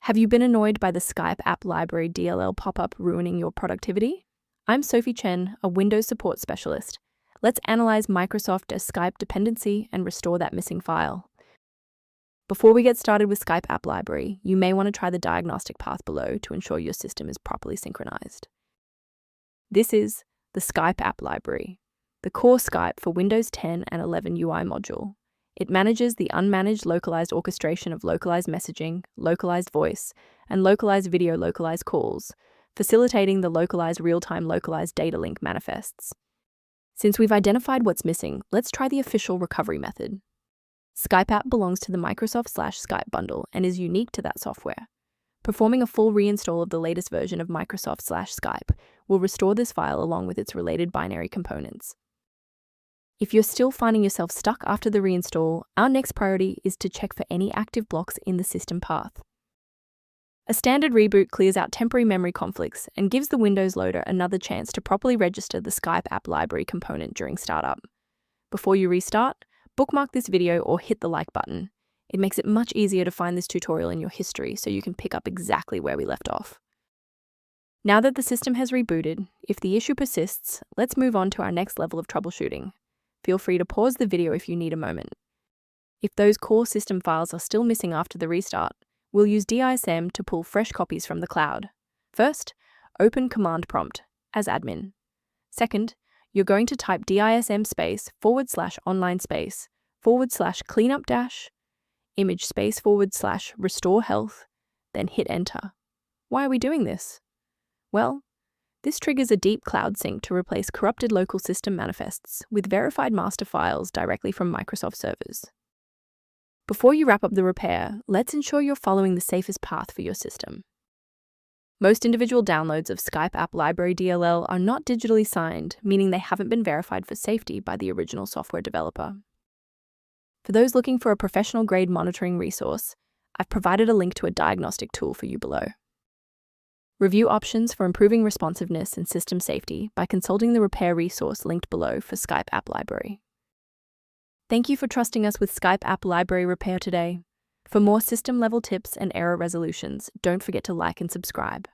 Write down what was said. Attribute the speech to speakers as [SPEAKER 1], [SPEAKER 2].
[SPEAKER 1] Have you been annoyed by the Skype App Library DLL pop-up ruining your productivity? I'm Sophie Chen, a Windows support specialist. Let's analyze Microsoft as Skype dependency and restore that missing file. Before we get started with Skype App Library, you may want to try the diagnostic path below to ensure your system is properly synchronized. This is the Skype App Library, the core Skype for Windows 10 and 11 UI module. It manages the unmanaged localized orchestration of localized messaging, localized voice, and localized video localized calls, facilitating the localized real-time localized data link manifests. Since we've identified what's missing, let's try the official recovery method. Skype App belongs to the Microsoft/Skype bundle and is unique to that software. Performing a full reinstall of the latest version of Microsoft/Skype will restore this file along with its related binary components. If you're still finding yourself stuck after the reinstall, our next priority is to check for any active blocks in the system path. A standard reboot clears out temporary memory conflicts and gives the Windows loader another chance to properly register the Skype App Library component during startup. Before you restart, bookmark this video or hit the like button. It makes it much easier to find this tutorial in your history so you can pick up exactly where we left off. Now that the system has rebooted, if the issue persists, let's move on to our next level of troubleshooting. Feel free to pause the video if you need a moment. If those core system files are still missing after the restart, we'll use DISM to pull fresh copies from the cloud. First, open Command Prompt as admin. Second, you're going to type DISM space /online space /cleanup dash image space / restore health, then hit enter. Why are we doing this? Well, this triggers a deep cloud sync to replace corrupted local system manifests with verified master files directly from Microsoft servers. Before you wrap up the repair, let's ensure you're following the safest path for your system. Most individual downloads of Skype App Library DLL are not digitally signed, meaning they haven't been verified for safety by the original software developer. For those looking for a professional-grade monitoring resource, I've provided a link to a diagnostic tool for you below. Review options for improving responsiveness and system safety by consulting the repair resource linked below for Skype App Library. Thank you for trusting us with Skype App Library Repair today. For more system-level tips and error resolutions, don't forget to like and subscribe.